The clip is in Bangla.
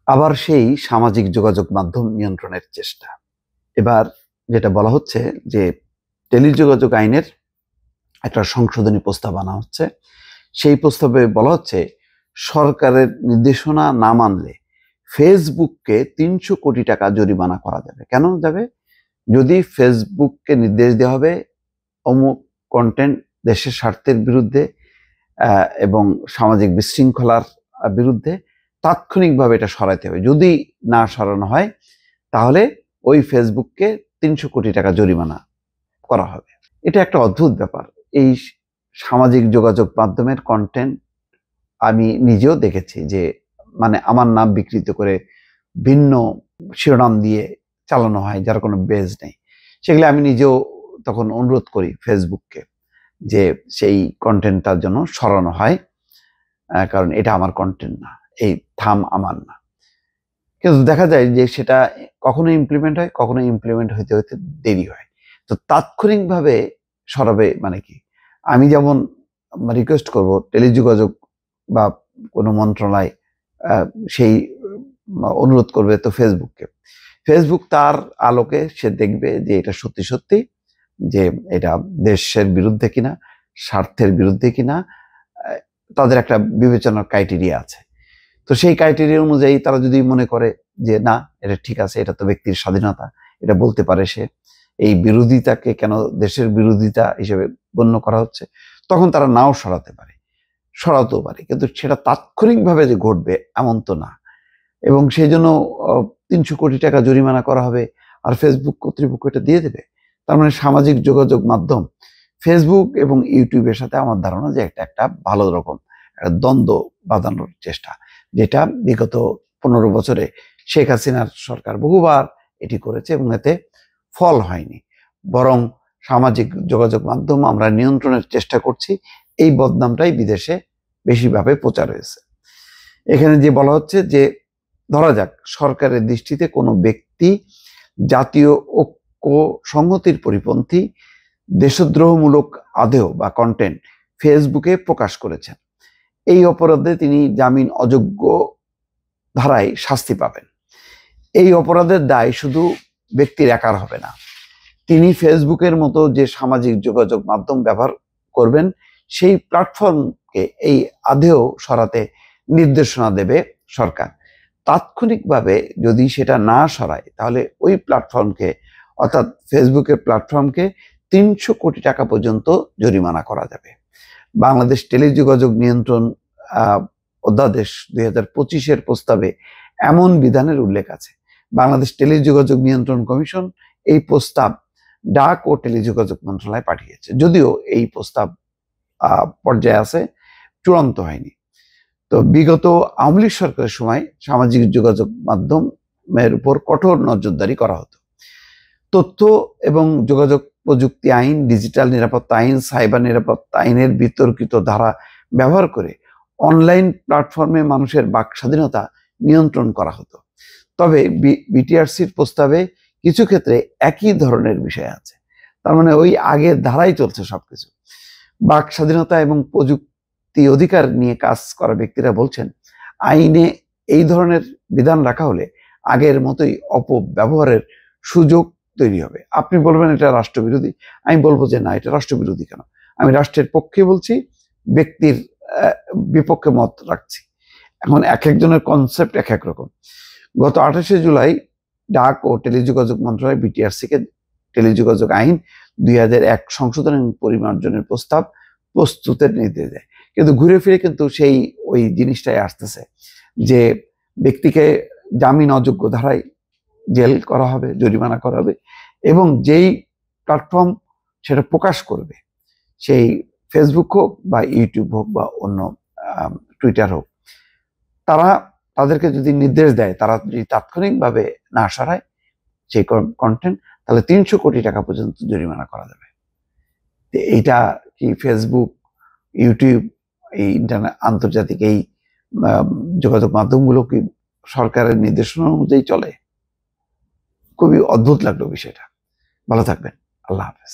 আবার সেই সামাজিক যোগাযোগ মাধ্যম নিয়ন্ত্রণের চেষ্টা। এবার যেটা বলা হচ্ছে যে টেলিযোগাযোগ আইনের একটা সংশোধনী প্রস্তাব আনা হচ্ছে। সেই প্রস্তাবে বলা হচ্ছে সরকারের নির্দেশনা না মানলে ফেসবুককে ৩০০ কোটি টাকা জরিমানা করা যাবে। কেন যাবে? যদি ফেসবুককে নির্দেশ দেওয়া হবে অমুক কন্টেন্ট দেশের স্বার্থের বিরুদ্ধে এবং সামাজিক বিশৃঙ্খলার বিরুদ্ধে, তাৎক্ষণিকভাবে এটা সরাইতে হবে। যদি না সরানো হয় তাহলে ওই ফেসবুককে ৩০০ কোটি টাকা জরিমানা করা হবে। এটা একটা অদ্ভুত ব্যাপার। এই সামাজিক যোগাযোগ মাধ্যমের কন্টেন্ট আমি নিজেও দেখেছি যে মানে আমার নাম বিকৃত করে ভিন্ন শিরোনাম দিয়ে চালানো হয়, যার কোনো বেজ নেই। সেগুলো আমি নিজেও তখন অনুরোধ করি ফেসবুককে যে সেই কন্টেন্টটার জন্য সরানো হয়, কারণ এটা আমার কন্টেন্ট না, এই থাম আমার না। কিন্তু দেখা যায় যে সেটা কখনো ইমপ্লিমেন্ট হয়, কখনো ইমপ্লিমেন্ট হইতে হইতে দেরি হয়। তো তাৎক্ষণিকভাবে সরাবে মানে কি? আমি যেমন রিকোয়েস্ট করব টেলিযোগাযোগ বা কোনো মন্ত্রণালয় সেই অনুরোধ করবে তো ফেসবুককে। ফেসবুক তার আলোকে সে দেখবে যে এটা সত্যি সত্যি যে এটা দেশের বিরুদ্ধে কিনা, স্বার্থের বিরুদ্ধে কিনা। তাদের একটা বিবেচনার ক্রাইটেরিয়া আছে। তো সেই ক্রাইটেরিয়া অনুযায়ী তারা যদি মনে করে যে না এটা ঠিক আছে, এটা তো ব্যক্তির স্বাধীনতা, এটা বলতে পারে সে, এই বিরোধিতাকে কেন দেশের বিরোধিতা হিসেবে গণ্য করা হচ্ছে, তখন তারা নাও সরাতে পারে, সরাতেও পারে। কিন্তু সেটা তাৎক্ষণিকভাবে যে ঘটবে এমন তো না। এবং সেই জন্য ৩০০ কোটি টাকা জরিমানা করা হবে আর ফেসবুক কর্তৃপক্ষ এটা দিয়ে দেবে। তার মানে সামাজিক যোগাযোগ মাধ্যম ফেসবুক এবং ইউটিউবের সাথে আমার ধারণা যে একটা ভালো রকম একটা দ্বন্দ্ব বাঁধানোর চেষ্টা, যেটা বিগত ১৫ বছরে শেখ হাসিনার সরকার বহুবার এটি করেছে এবং এতে ফল হয়নি। বরং সামাজিক যোগাযোগ মাধ্যম আমরা নিয়ন্ত্রণের চেষ্টা করছি, এই বদনামটাই বিদেশে বেশিভাবে প্রচার হয়েছে। এখানে যে বলা হচ্ছে যে ধরা যাক সরকারের দৃষ্টিতে কোনো ব্যক্তি জাতীয় ঐক্য সংহতির পরিপন্থী দেশদ্রোহমূলক আদেয় বা কন্টেন্ট ফেসবুকে প্রকাশ করেছেন, এই অপরাধে তিনি জামিন অযোগ্য ধারায় শাস্তি পাবেন। এই অপরাধের দায় শুধু ব্যক্তির একার হবে না, তিনি ফেসবুকের মতো যে সামাজিক যোগাযোগ মাধ্যম ব্যবহার করবেন সেই প্ল্যাটফর্মকে এই আদেয় সরাতে নির্দেশনা দেবে সরকার। তাৎক্ষণিকভাবে যদি সেটা না সরায় তাহলে ওই প্ল্যাটফর্মকে, অর্থাৎ ফেসবুকের প্ল্যাটফর্মকে ৩০০ কোটি টাকা পর্যন্ত জরিমানা করা যাবে। বাংলাদেশ টেলিযোগাযোগ নিয়ন্ত্রণ অধ্যাদেশ ২০২৫-এর প্রস্তাবে এমন বিধানের উল্লেখ আছে। বাংলাদেশ টেলিযোগাযোগ নিয়ন্ত্রণ কমিশন এই প্রস্তাব ডাক ও টেলিযোগাযোগ মন্ত্রণালয়ে পাঠিয়েছে, যদিও এই প্রস্তাব পর্যায়ে আছে, চূড়ান্ত হয়নি। তো বিগত আওয়ামী লীগ সরকারের সময় সামাজিক যোগাযোগ মাধ্যমের উপর কঠোর নজরদারি করা হতো। তথ্য এবং যোগাযোগ প্রযুক্তি আইন, ডিজিটাল নিরাপত্তা আইন, সাইবার নিরাপত্তা আইনের বিতর্কিত ধারা ব্যবহার করে অনলাইন প্ল্যাটফর্মে মানুষের বাক স্বাধীনতা নিয়ন্ত্রণ করা হতো। তবে বিটিআরসির প্রস্তাবে কিছু ক্ষেত্রে একই ধরনের বিষয় আছে। তার মানে ওই আগের ধারাই চলছে সবকিছু। বাক স্বাধীনতা এবং প্রযুক্তি অধিকার নিয়ে কাজ করা ব্যক্তিরা বলছেন আইনে এই ধরনের বিধান রাখা হলে আগের মতোই অপব্যবহারের সুযোগ তৈরি হবে। আপনি বলবেন এটা রাষ্ট্রবিরোধী, আমি বলবো যে না, এটা রাষ্ট্রবিরোধী কেন? আমি রাষ্ট্রের পক্ষে বলছি, ব্যক্তির বিপক্ষে মত রাখছি। এখন এক একজনের কনসেপ্ট এক এক রকম। গত ২৮শে জুলাই ডাক ও টেলিযোগাযোগ মন্ত্রণালয় বিটিআরসিকে টেলিযোগাযোগ আইন ২০০১ সংশোধন এবং পরিমার্জনের প্রস্তাব প্রস্তুতের নির্দেশ দেয়। কিন্তু ঘুরে ফিরে কিন্তু সেই ওই জিনিসটাই আসতেছে যে ব্যক্তিকে জামিন অযোগ্য ধারায় জেল করা হবে, জরিমানা করা হবে, এবং যেই প্ল্যাটফর্ম সেটা প্রকাশ করবে, সেই ফেসবুক হোক বা ইউটিউব হোক বা অন্য টুইটার হোক, তাদেরকে যদি নির্দেশ দেয়, তারা যদি তাৎক্ষণিকভাবে না সরায় সেই কন্টেন্ট, তাহলে ৩০০ কোটি টাকা পর্যন্ত জরিমানা করা যাবে। এইটা কি ফেসবুক, ইউটিউব, এই ইন্টারনেট আন্তর্জাতিক এই যোগাযোগ মাধ্যমগুলো কি সরকারের নির্দেশনা অনুযায়ী চলে? খুবই অদ্ভুত লাগলো বিষয়টা। ভালো থাকবেন। আল্লাহ হাফেজ।